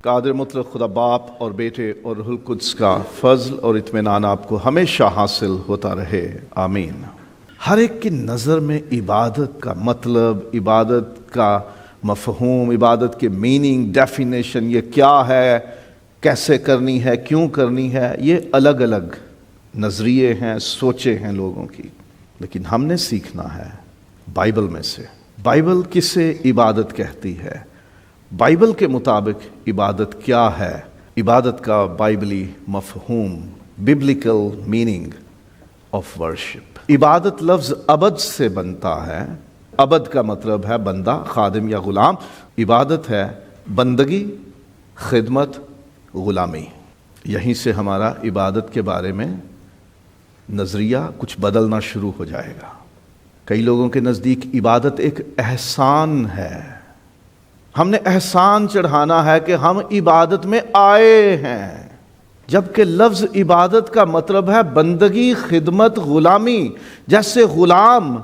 قادر مطلق خدا باپ اور بیٹے اور روح القدس کا فضل اور اطمینان آپ کو ہمیشہ حاصل ہوتا رہے، آمین۔ ہر ایک کی نظر میں عبادت کا مطلب، عبادت کا مفہوم، عبادت کے میننگ، ڈیفینیشن، یہ کیا ہے، کیسے کرنی ہے، کیوں کرنی ہے، یہ الگ الگ نظریے ہیں، سوچیں ہیں لوگوں کی۔ لیکن ہم نے سیکھنا ہے بائبل میں سے، بائبل کسے عبادت کہتی ہے، بائبل کے مطابق عبادت کیا ہے، عبادت کا بائبلی مفہوم، ببلیکل میننگ آف ورشپ۔ عبادت لفظ عبد سے بنتا ہے۔ عبد کا مطلب ہے بندہ، خادم یا غلام۔ عبادت ہے بندگی، خدمت، غلامی۔ یہیں سے ہمارا عبادت کے بارے میں نظریہ کچھ بدلنا شروع ہو جائے گا۔ کئی لوگوں کے نزدیک عبادت ایک احسان ہے، ہم نے احسان چڑھانا ہے کہ ہم عبادت میں آئے ہیں، جبکہ لفظ عبادت کا مطلب ہے بندگی، خدمت، غلامی۔ جیسے غلام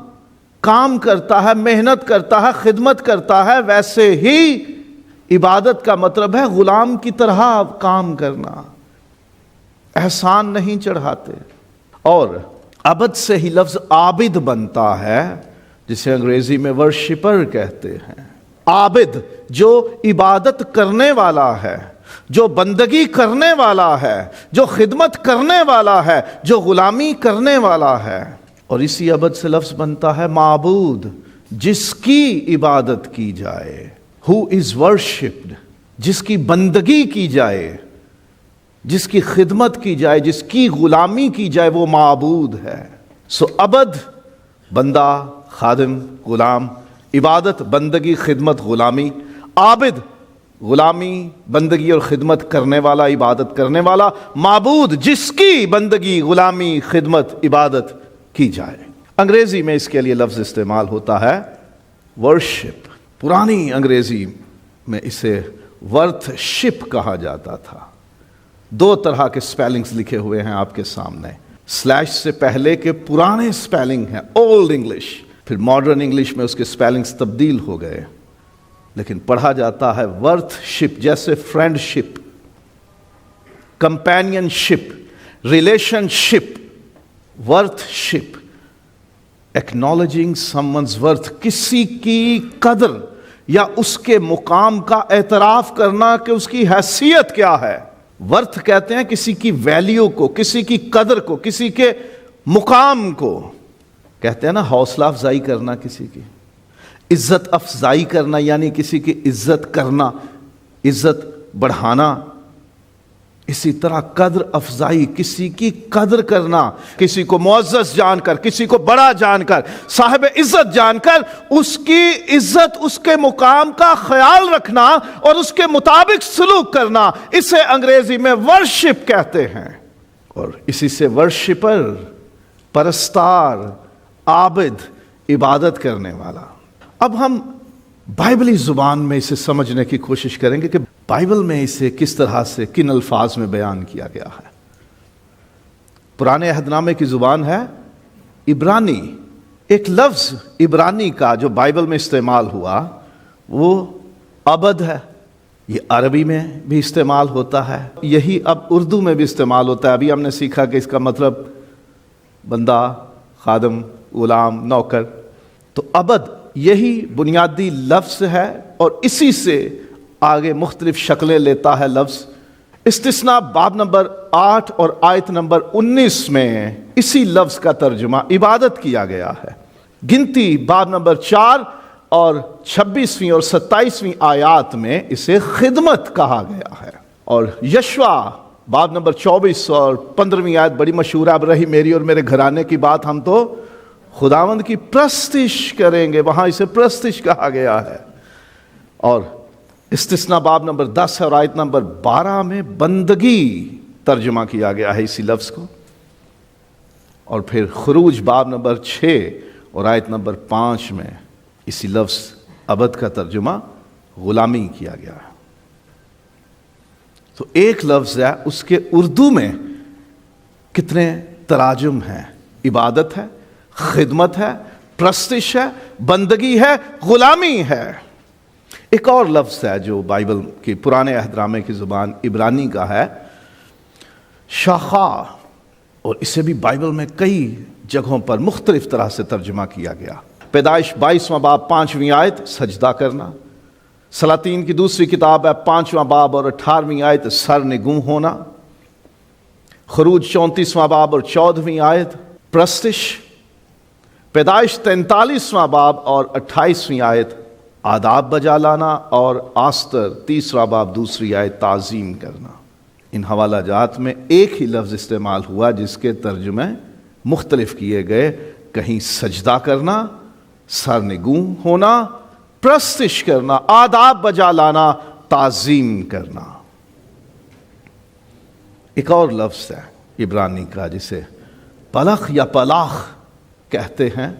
کام کرتا ہے، محنت کرتا ہے، خدمت کرتا ہے، ویسے ہی عبادت کا مطلب ہے غلام کی طرح کام کرنا، احسان نہیں چڑھاتے۔ اور عبد سے ہی لفظ عابد بنتا ہے، جسے انگریزی میں ورشپر کہتے ہیں۔ عابد جو عبادت کرنے والا ہے، جو بندگی کرنے والا ہے، جو خدمت کرنے والا ہے، جو غلامی کرنے والا ہے۔ اور اسی عبد سے لفظ بنتا ہے معبود، جس کی عبادت کی جائے، who is worshipped، جس کی بندگی کی جائے، جس کی خدمت کی جائے، جس کی غلامی کی جائے، وہ معبود ہے۔ سو عبد بندہ، خادم، غلام، عبادت بندگی، خدمت، غلامی۔ عابد غلامی، بندگی اور خدمت کرنے والا، عبادت کرنے والا۔ معبود جس کی بندگی، غلامی، خدمت، عبادت کی جائے۔ انگریزی میں اس کے لیے لفظ استعمال ہوتا ہے ورشپ۔ پرانی انگریزی میں اسے ورتھ شپ کہا جاتا تھا۔ دو طرح کے سپیلنگز لکھے ہوئے ہیں آپ کے سامنے۔ سلیش سے پہلے کے پرانے سپیلنگ ہیں، اولڈ انگلش، پھر ماڈرن انگلش میں اس کے سپیلنگز تبدیل ہو گئے، لیکن پڑھا جاتا ہے ورتھ شپ، جیسے فرینڈ شپ، کمپینین شپ، ریلیشن شپ، ورتھ شپ۔ ایکنالوجنگ سم ونز ورتھ، کسی کی قدر یا اس کے مقام کا اعتراف کرنا کہ اس کی حیثیت کیا ہے۔ ورتھ کہتے ہیں کسی کی ویلیو کو، کسی کی قدر کو، کسی کے مقام کو کہتے ہیں نا، حوصلہ افزائی کرنا کسی کی، عزت افزائی کرنا یعنی کسی کی عزت کرنا، عزت بڑھانا۔ اسی طرح قدر افزائی، کسی کی قدر کرنا، کسی کو معزز جان کر، کسی کو بڑا جان کر، صاحب عزت جان کر، اس کی عزت، اس کے مقام کا خیال رکھنا اور اس کے مطابق سلوک کرنا، اسے انگریزی میں ورشپ کہتے ہیں۔ اور اسی سے ورشپر، پرستار، عابد، عبادت کرنے والا۔ اب ہم بائبلی زبان میں اسے سمجھنے کی کوشش کریں گے کہ بائبل میں اسے کس طرح سے، کن الفاظ میں بیان کیا گیا ہے۔ پرانے عہد نامے کی زبان ہے عبرانی۔ ایک لفظ عبرانی کا جو بائبل میں استعمال ہوا وہ عبد ہے۔ یہ عربی میں بھی استعمال ہوتا ہے، یہی اب اردو میں بھی استعمال ہوتا ہے۔ ابھی ہم نے سیکھا کہ اس کا مطلب بندہ، خادم، غلام، نوکر۔ تو عبد یہی بنیادی لفظ ہے، اور اسی سے آگے مختلف شکلیں لیتا ہے لفظ۔ استثناء باب نمبر 8 اور آیت نمبر 19 میں اسی لفظ کا ترجمہ عبادت کیا گیا ہے۔ گنتی باب نمبر 4 اور 26ویں اور 27ویں آیات میں اسے خدمت کہا گیا ہے۔ اور یشوع باب نمبر 24 اور 15ویں آیت بڑی مشہور ہے، اب رہی میری اور میرے گھرانے کی بات، ہم تو خداوند کی پرستش کریں گے، وہاں اسے پرستش کہا گیا ہے۔ اور استثناء باب نمبر 10 اور آیت نمبر 12 میں بندگی ترجمہ کیا گیا ہے اسی لفظ کو۔ اور پھر خروج باب نمبر 6 اور آیت نمبر 5 میں اسی لفظ عبد کا ترجمہ غلامی کیا گیا ہے۔ تو ایک لفظ ہے، اس کے اردو میں کتنے تراجم ہیں؟ عبادت ہے، خدمت ہے، پرستش ہے، بندگی ہے، غلامی ہے۔ ایک اور لفظ ہے جو بائبل کی پرانے عہد نامے کی زبان عبرانی کا ہے، شاخا، اور اسے بھی بائبل میں کئی جگہوں پر مختلف طرح سے ترجمہ کیا گیا۔ پیدائش 22واں باب 5ویں آیت سجدہ کرنا، سلاطین کی دوسری کتاب ہے 5واں باب اور 18ویں آیت سر نگوں ہونا، خروج 34واں باب اور 14ویں آیت پرستش، پیدائش 43واں باب اور 28ویں آیت آداب بجا لانا، اور آستر 3واں باب 2 آیت تعظیم کرنا۔ ان حوالہ جات میں ایک ہی لفظ استعمال ہوا جس کے ترجمے مختلف کیے گئے، کہیں سجدہ کرنا، سر نگوں ہونا، پرستش کرنا، آداب بجا لانا، تعظیم کرنا۔ ایک اور لفظ ہے عبرانی کا جسے پلخ یا پلاخ کہتے ہیں،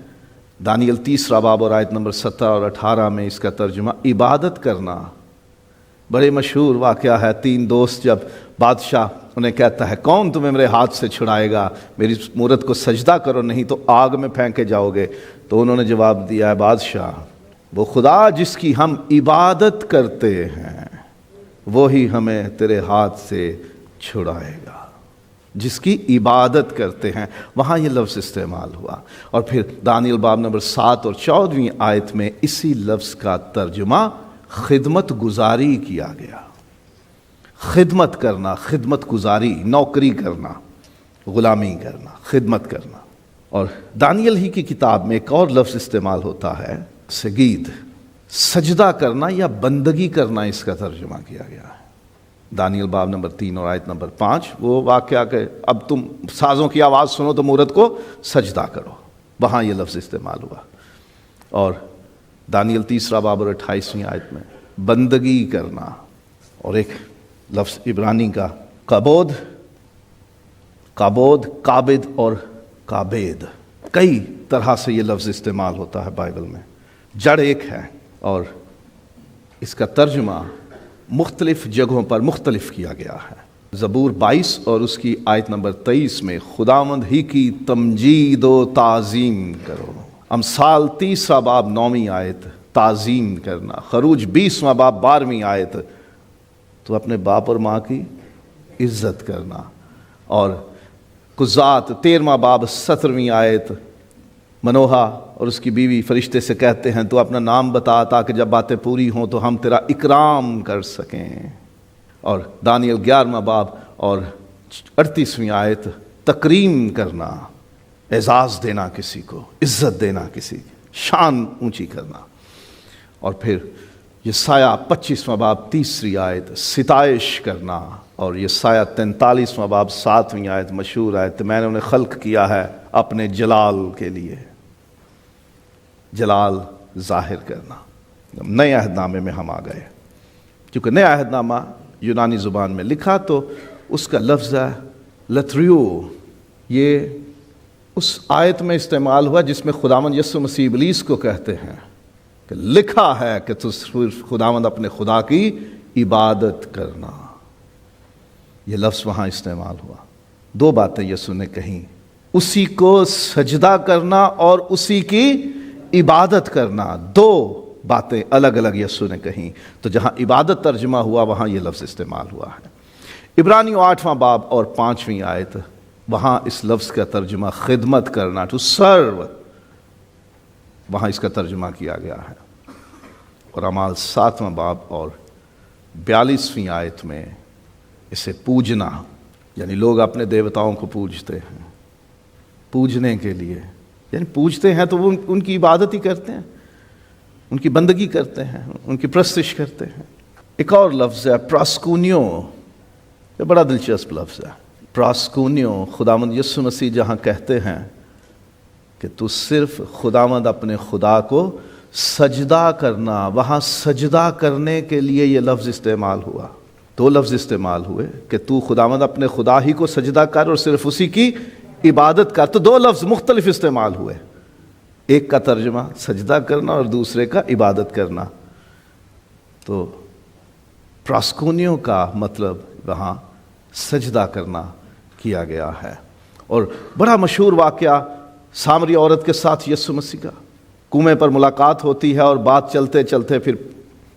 دانیل 3 باب اور آیت نمبر 17 اور 18 میں اس کا ترجمہ عبادت کرنا۔ بڑے مشہور واقعہ ہے، 3 دوست جب بادشاہ انہیں کہتا ہے کون تمہیں میرے ہاتھ سے چھڑائے گا، میری مورت کو سجدہ کرو نہیں تو آگ میں پھینکے جاؤ گے، تو انہوں نے جواب دیا ہے بادشاہ وہ خدا جس کی ہم عبادت کرتے ہیں وہی ہمیں تیرے ہاتھ سے چھڑائے گا۔ جس کی عبادت کرتے ہیں، وہاں یہ لفظ استعمال ہوا۔ اور پھر دانیل باب نمبر 7 اور 14ویں آیت میں اسی لفظ کا ترجمہ خدمت گزاری کیا گیا۔ خدمت کرنا، خدمت گزاری، نوکری کرنا، غلامی کرنا، خدمت کرنا۔ اور دانیل ہی کی کتاب میں ایک اور لفظ استعمال ہوتا ہے سجید، سجدہ کرنا یا بندگی کرنا، اس کا ترجمہ کیا گیا ہے۔ دانیل باب نمبر 3 اور آیت نمبر 5، وہ واقعہ کہ اب تم سازوں کی آواز سنو تو مورت کو سجدہ کرو، وہاں یہ لفظ استعمال ہوا۔ اور دانیل 3 باب اور 28ویں آیت میں بندگی کرنا، اور ایک لفظ عبرانی کا قبود، قابد اور کابید، کئی طرح سے یہ لفظ استعمال ہوتا ہے بائبل میں، جڑ ایک ہے اور اس کا ترجمہ مختلف جگہوں پر مختلف کیا گیا ہے۔ زبور 22 اور اس کی آیت نمبر 23 میں خداوند ہی کی تمجید و تعظیم کرو، امثال 30 باب 9ویں آیت تعظیم کرنا، خروج 20 باب 12ویں آیت تو اپنے باپ اور ماں کی عزت کرنا، اور قضات 13 باب 17ویں آیت منوہا اور اس کی بیوی فرشتے سے کہتے ہیں تو اپنا نام بتا تاکہ جب باتیں پوری ہوں تو ہم تیرا اکرام کر سکیں، اور دانیل 11 باب اور 38ویں آیت تکریم کرنا، اعزاز دینا کسی کو، عزت دینا کسی کی، شان اونچی کرنا۔ اور پھر یسایہ 25 باب 3 آیت ستائش کرنا، اور یسایہ 43 باب 7ویں آیت مشہور آیت میں نے انہیں خلق کیا ہے اپنے جلال کے لیے، جلال ظاہر کرنا۔ نئے عہد نامے میں ہم آ گئے، کیونکہ نیا عہد نامہ یونانی زبان میں لکھا تو اس کا لفظ ہے لتریو، یہ اس آیت میں استعمال ہوا جس میں خداوند یسوع مسیح ابلیس کو کہتے ہیں کہ لکھا ہے کہ تو صرف خداوند اپنے خدا کی عبادت کرنا، یہ لفظ وہاں استعمال ہوا۔ 2 باتیں یسوع نے کہیں، اسی کو سجدہ کرنا اور اسی کی عبادت کرنا، 2 باتیں الگ الگ یسوع نے کہیں، تو جہاں عبادت ترجمہ ہوا وہاں یہ لفظ استعمال ہوا ہے۔ عبرانیوں 8واں باب اور 5ویں آیت، وہاں اس لفظ کا ترجمہ خدمت کرنا، ٹو سرو، وہاں اس کا ترجمہ کیا گیا ہے۔ اور اعمال 7واں باب اور 42ویں آیت میں اسے پوجنا، یعنی لوگ اپنے دیوتاؤں کو پوجتے ہیں، پوجنے کے لیے، یعنی پوجتے ہیں تو وہ ان کی عبادت ہی کرتے ہیں، ان کی بندگی کرتے ہیں، ان کی پرستش کرتے ہیں۔ ایک اور لفظ ہے پراسکونیو، یہ بڑا دلچسپ لفظ ہے۔ پراسکونیو، خداوند یسوع مسیح جہاں کہتے ہیں کہ تو صرف خداوند اپنے خدا کو سجدہ کرنا، وہاں سجدہ کرنے کے لیے یہ لفظ استعمال ہوا۔ 2 لفظ استعمال ہوئے کہ تو خداوند اپنے خدا ہی کو سجدہ کر اور صرف اسی کی عبادت کر، تو 2 لفظ مختلف استعمال ہوئے، ایک کا ترجمہ سجدہ کرنا اور دوسرے کا عبادت کرنا۔ تو پراسکونیو کا مطلب وہاں سجدہ کرنا کیا گیا ہے۔ اور بڑا مشہور واقعہ سامری عورت کے ساتھ یسوع مسیح کا، کنویں پر ملاقات ہوتی ہے اور بات چلتے چلتے پھر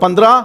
15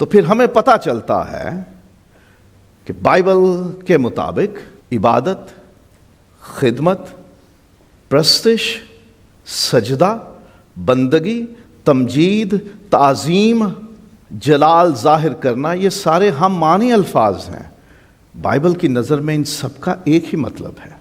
تو پھر ہمیں پتہ چلتا ہے کہ بائبل کے مطابق عبادت، خدمت، پرستش، سجدہ، بندگی، تمجید، تعظیم، جلال ظاہر کرنا، یہ سارے ہم معنی الفاظ ہیں۔ بائبل کی نظر میں ان سب کا ایک ہی مطلب ہے۔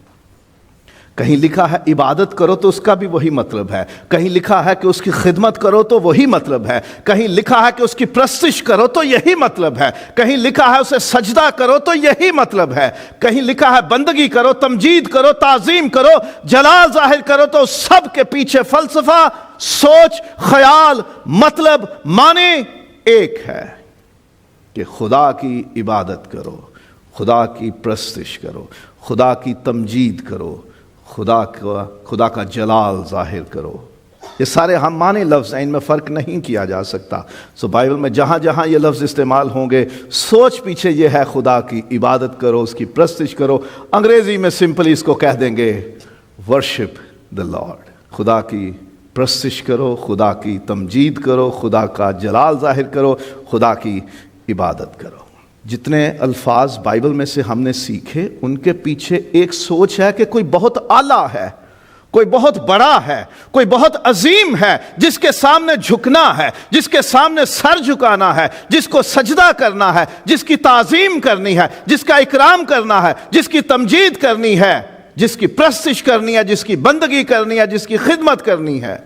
کہیں لکھا ہے عبادت کرو تو اس کا بھی وہی مطلب ہے، کہیں لکھا ہے کہ اس کی خدمت کرو تو وہی مطلب ہے، کہیں لکھا ہے کہ اس کی پرستش کرو تو یہی مطلب ہے، کہیں لکھا ہے اسے سجدہ کرو تو یہی مطلب ہے، کہیں لکھا ہے بندگی کرو، تمجید کرو، تعظیم کرو، جلال ظاہر کرو، تو سب کے پیچھے فلسفہ، سوچ، خیال، مطلب، معنی ایک ہے کہ خدا کی عبادت کرو، خدا کی پرستش کرو، خدا کی تمجید کرو، خدا کا جلال ظاہر کرو۔ یہ سارے ہم معنی لفظ ہیں، ان میں فرق نہیں کیا جا سکتا۔ سو بائبل میں جہاں جہاں یہ لفظ استعمال ہوں گے، سوچ پیچھے یہ ہے خدا کی عبادت کرو، اس کی پرستش کرو۔ انگریزی میں سمپلی اس کو کہہ دیں گے ورشپ دا لارڈ، خدا کی پرستش کرو، خدا کی تمجید کرو، خدا کا جلال ظاہر کرو، خدا کی عبادت کرو۔ جتنے الفاظ بائبل میں سے ہم نے سیکھے، ان کے پیچھے ایک سوچ ہے کہ کوئی بہت اعلیٰ ہے، کوئی بہت بڑا ہے، کوئی بہت عظیم ہے، جس کے سامنے جھکنا ہے، جس کے سامنے سر جھکانا ہے، جس کو سجدہ کرنا ہے، جس کی تعظیم کرنی ہے، جس کا اکرام کرنا ہے، جس کی تمجید کرنی ہے، جس کی پرستش کرنی ہے، جس کی بندگی کرنی ہے، جس کی خدمت کرنی ہے،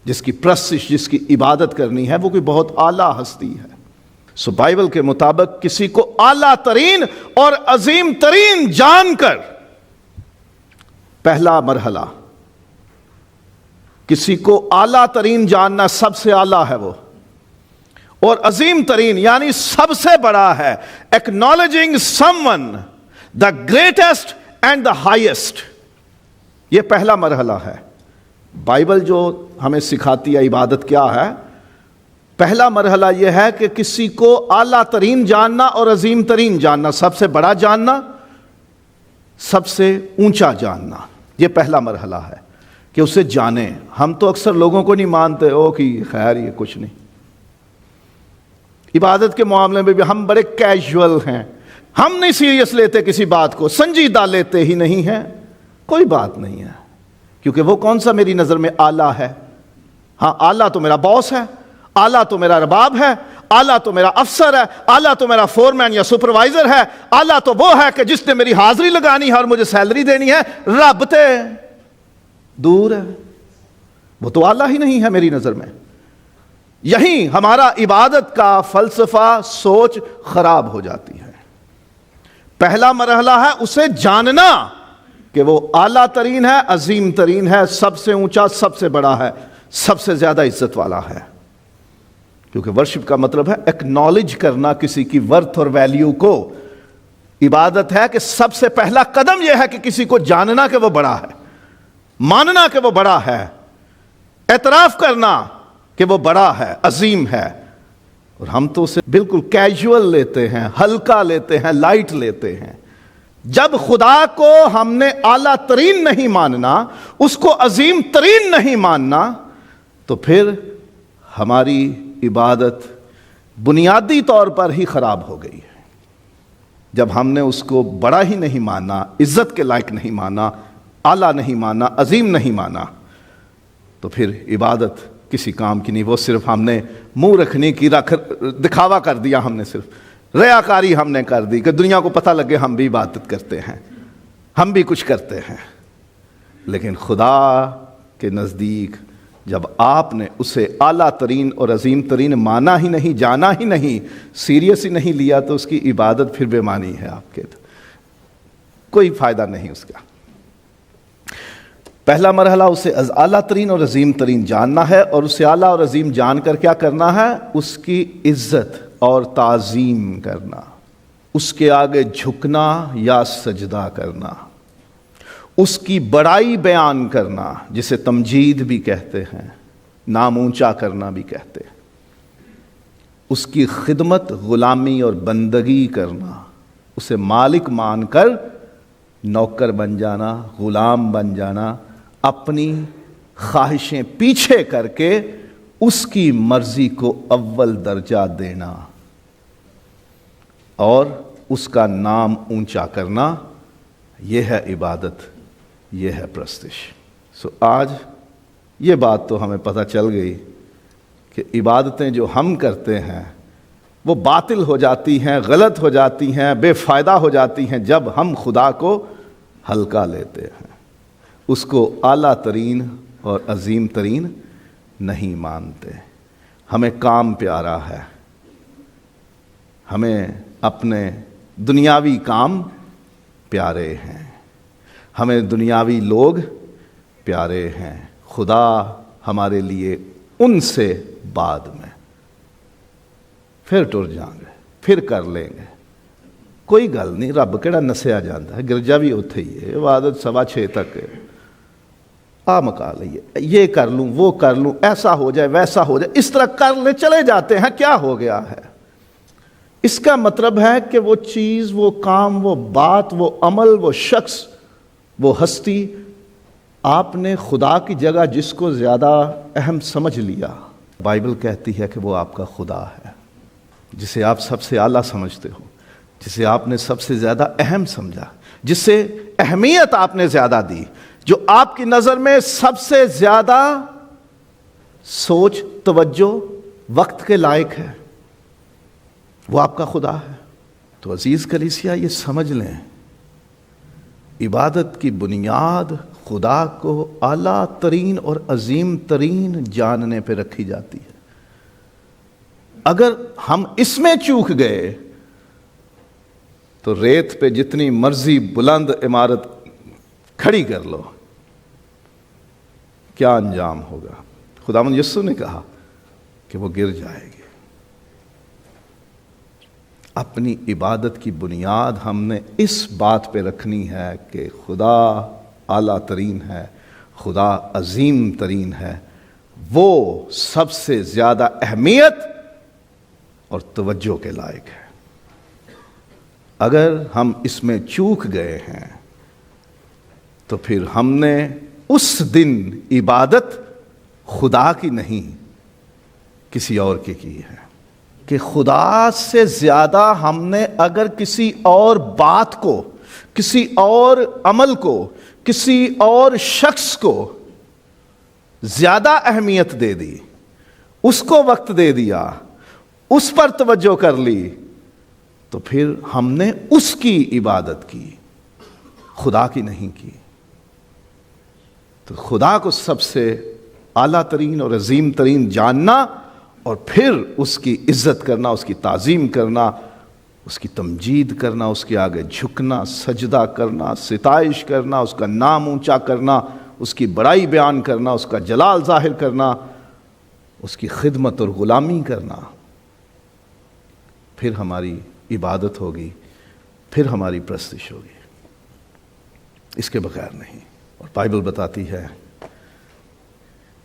جس کی پرستش، جس کی عبادت کرنی ہے، وہ کوئی بہت اعلیٰ ہستی ہے۔ سو بائبل کے مطابق کسی کو اعلیٰ ترین اور عظیم ترین جان کر، پہلا مرحلہ کسی کو اعلیٰ ترین جاننا، سب سے اعلیٰ ہے وہ، اور عظیم ترین یعنی سب سے بڑا ہے۔ acknowledging someone the greatest and the highest، یہ پہلا مرحلہ ہے۔ بائبل جو ہمیں سکھاتی ہے عبادت کیا ہے، پہلا مرحلہ یہ ہے کہ کسی کو اعلیٰ ترین جاننا اور عظیم ترین جاننا، سب سے بڑا جاننا، سب سے اونچا جاننا، یہ پہلا مرحلہ ہے کہ اسے جانیں۔ ہم تو اکثر لوگوں کو نہیں مانتے، کہ خیر یہ کچھ نہیں۔ عبادت کے معاملے میں بھی ہم بڑے کیجول ہیں، ہم نہیں سیریس لیتے، کسی بات کو سنجیدہ لیتے ہی نہیں ہیں۔ کوئی بات نہیں ہے، کیونکہ وہ کون سا میری نظر میں اعلیٰ ہے؟ ہاں، اعلیٰ تو میرا باس ہے، اعلیٰ تو میرا رباب ہے، اعلیٰ تو میرا افسر ہے، اعلیٰ تو میرا فورمین یا سپروائزر ہے، اعلیٰ تو وہ ہے کہ جس نے میری حاضری لگانی ہے اور مجھے سیلری دینی ہے۔ رب تے دور ہے، وہ تو اعلیٰ ہی نہیں ہے میری نظر میں۔ یہیں ہمارا عبادت کا فلسفہ، سوچ خراب ہو جاتی ہے۔ پہلا مرحلہ ہے اسے جاننا کہ وہ اعلیٰ ترین ہے، عظیم ترین ہے، سب سے اونچا، سب سے بڑا ہے، سب سے زیادہ عزت والا ہے۔ کیونکہ ورشپ کا مطلب ہے ایکنالج کرنا کسی کی ورتھ اور ویلیو کو۔ عبادت ہے کہ سب سے پہلا قدم یہ ہے کہ کسی کو جاننا کہ وہ بڑا ہے، ماننا کہ وہ بڑا ہے، اعتراف کرنا کہ وہ بڑا ہے، عظیم ہے۔ اور ہم تو اسے بالکل کیجول لیتے ہیں، ہلکا لیتے ہیں، لائٹ لیتے ہیں۔ جب خدا کو ہم نے اعلیٰ ترین نہیں ماننا، اس کو عظیم ترین نہیں ماننا، تو پھر ہماری عبادت بنیادی طور پر ہی خراب ہو گئی ہے۔ جب ہم نے اس کو بڑا ہی نہیں مانا، عزت کے لائق نہیں مانا، اعلیٰ نہیں مانا، عظیم نہیں مانا، تو پھر عبادت کسی کام کی نہیں، وہ صرف ہم نے منہ رکھنے کی دکھاوا کر دیا، ہم نے صرف ریاکاری ہم نے کر دی کہ دنیا کو پتہ لگے ہم بھی عبادت کرتے ہیں، ہم بھی کچھ کرتے ہیں۔ لیکن خدا کے نزدیک جب آپ نے اسے اعلیٰ ترین اور عظیم ترین مانا ہی نہیں، جانا ہی نہیں، سیریس ہی نہیں لیا، تو اس کی عبادت پھر بے معنی ہے، آپ کے کوئی فائدہ نہیں اس کا۔ پہلا مرحلہ اسے اعلیٰ ترین اور عظیم ترین جاننا ہے، اور اسے اعلیٰ اور عظیم جان کر کیا کرنا ہے؟ اس کی عزت اور تعظیم کرنا، اس کے آگے جھکنا یا سجدہ کرنا، اس کی بڑائی بیان کرنا، جسے تمجید بھی کہتے ہیں، نام اونچا کرنا بھی کہتے ہیں، اس کی خدمت، غلامی اور بندگی کرنا، اسے مالک مان کر نوکر بن جانا، غلام بن جانا، اپنی خواہشیں پیچھے کر کے اس کی مرضی کو اول درجہ دینا۔ اور اس کا نام اونچا کرنا، یہ ہے عبادت، یہ ہے پرستش۔ آج یہ بات تو ہمیں پتہ چل گئی کہ عبادتیں جو ہم کرتے ہیں وہ باطل ہو جاتی ہیں، غلط ہو جاتی ہیں، بے فائدہ ہو جاتی ہیں جب ہم خدا کو ہلکا لیتے ہیں، اس کو اعلیٰ ترین اور عظیم ترین نہیں مانتے۔ ہمیں کام پیارا ہے، ہمیں اپنے دنیاوی کام پیارے ہیں، ہمیں دنیاوی لوگ پیارے ہیں، خدا ہمارے لیے ان سے بعد میں، پھر ٹر جائیں گے، پھر کر لیں گے، کوئی گل نہیں، رب کہڑا نسیا جاتا ہے، گرجا بھی اتھے ہی ہے، عبادت 6:15 تک ہے، آ مکا لئیے، یہ کر لوں وہ کر لوں، ایسا ہو جائے ویسا ہو جائے، اس طرح کر لے چلے جاتے ہیں، کیا ہو گیا ہے؟ اس کا مطلب ہے کہ وہ چیز، وہ کام، وہ بات، وہ عمل، وہ شخص، وہ ہستی، آپ نے خدا کی جگہ جس کو زیادہ اہم سمجھ لیا، بائبل کہتی ہے کہ وہ آپ کا خدا ہے، جسے آپ سب سے اعلیٰ سمجھتے ہو، جسے آپ نے سب سے زیادہ اہم سمجھا، جس سے اہمیت آپ نے زیادہ دی، جو آپ کی نظر میں سب سے زیادہ سوچ، توجہ، وقت کے لائق ہے، وہ آپ کا خدا ہے۔ تو عزیز کلیسیا، یہ سمجھ لیں، عبادت کی بنیاد خدا کو اعلیٰ ترین اور عظیم ترین جاننے پہ رکھی جاتی ہے۔ اگر ہم اس میں چوک گئے تو ریت پہ جتنی مرضی بلند عمارت کھڑی کر لو، کیا انجام ہوگا؟ خداوند یسوع نے کہا کہ وہ گر جائے گی۔ اپنی عبادت کی بنیاد ہم نے اس بات پہ رکھنی ہے کہ خدا اعلیٰ ترین ہے، خدا عظیم ترین ہے، وہ سب سے زیادہ اہمیت اور توجہ کے لائق ہے۔ اگر ہم اس میں چوک گئے ہیں تو پھر ہم نے اس دن عبادت خدا کی نہیں کسی اور کی ہے، کہ خدا سے زیادہ ہم نے اگر کسی اور بات کو، کسی اور عمل کو، کسی اور شخص کو زیادہ اہمیت دے دی، اس کو وقت دے دیا، اس پر توجہ کر لی، تو پھر ہم نے اس کی عبادت کی، خدا کی نہیں کی۔ تو خدا کو سب سے اعلیٰ ترین اور عظیم ترین جاننا، اور پھر اس کی عزت کرنا، اس کی تعظیم کرنا، اس کی تمجید کرنا، اس کے آگے جھکنا، سجدہ کرنا، ستائش کرنا، اس کا نام اونچا کرنا، اس کی بڑائی بیان کرنا، اس کا جلال ظاہر کرنا، اس کی خدمت اور غلامی کرنا، پھر ہماری عبادت ہوگی، پھر ہماری پرستش ہوگی، اس کے بغیر نہیں۔ اور بائبل بتاتی ہے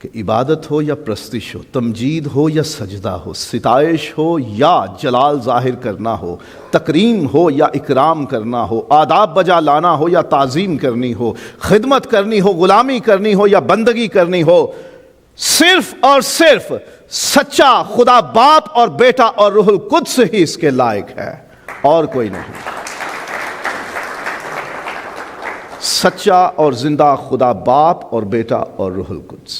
کہ عبادت ہو یا پرستش ہو، تمجید ہو یا سجدہ ہو، ستائش ہو یا جلال ظاہر کرنا ہو، تکریم ہو یا اکرام کرنا ہو، آداب بجا لانا ہو یا تعظیم کرنی ہو، خدمت کرنی ہو، غلامی کرنی ہو یا بندگی کرنی ہو، صرف اور صرف سچا خدا باپ اور بیٹا اور روح القدس ہی اس کے لائق ہے، اور کوئی نہیں۔ سچا اور زندہ خدا باپ اور بیٹا اور روح القدس،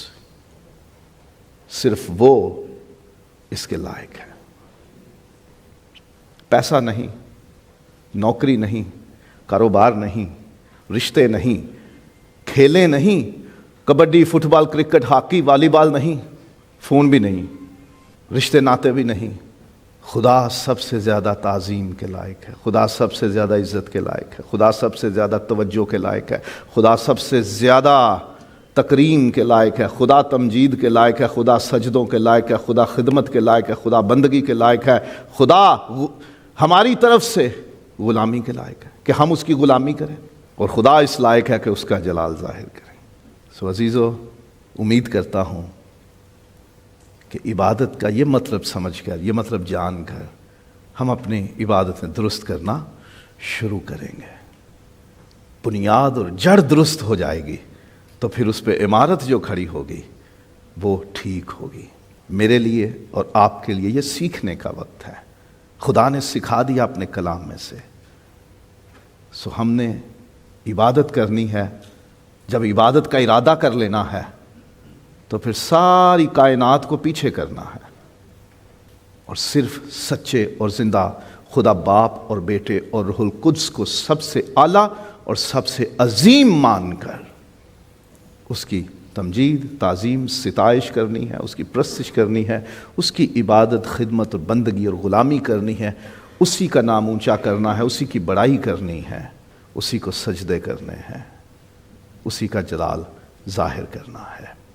صرف وہ اس کے لائق ہے۔ پیسہ نہیں، نوکری نہیں، کاروبار نہیں، رشتے نہیں، کھیلیں نہیں، کبڈی، فٹ بال، کرکٹ، ہاکی، والی بال نہیں، فون بھی نہیں، رشتے ناتے بھی نہیں۔ خدا سب سے زیادہ تعظیم کے لائق ہے، خدا سب سے زیادہ عزت کے لائق ہے، خدا سب سے زیادہ توجہ کے لائق ہے، خدا سب سے زیادہ تکریم کے لائق ہے، خدا تمجید کے لائق ہے، خدا سجدوں کے لائق ہے، خدا خدمت کے لائق ہے، خدا بندگی کے لائق ہے، خدا ہماری طرف سے غلامی کے لائق ہے کہ ہم اس کی غلامی کریں، اور خدا اس لائق ہے کہ اس کا جلال ظاہر کریں۔ عزیزو، امید کرتا ہوں کہ عبادت کا یہ مطلب سمجھ کر، یہ مطلب جان کر ہم اپنی عبادتیں درست کرنا شروع کریں گے۔ بنیاد اور جڑ درست ہو جائے گی تو پھر اس پہ عمارت جو کھڑی ہوگی وہ ٹھیک ہوگی۔ میرے لیے اور آپ کے لیے یہ سیکھنے کا وقت ہے خدا نے سکھا دیا اپنے کلام میں سے. سو ہم نے عبادت کرنی ہے. جب عبادت کا ارادہ کر لینا ہے تو پھر ساری کائنات کو پیچھے کرنا ہے اور صرف سچے اور زندہ خدا باپ اور بیٹے اور روح القدس کو سب سے اعلیٰ اور سب سے عظیم مان کر اس کی تمجید، تعظیم، ستائش کرنی ہے، اس کی پرستش کرنی ہے، اس کی عبادت، خدمت اور بندگی اور غلامی کرنی ہے، اسی کا نام اونچا کرنا ہے، اسی کی بڑائی کرنی ہے، اسی کو سجدے کرنے ہیں، اسی کا جلال ظاہر کرنا ہے.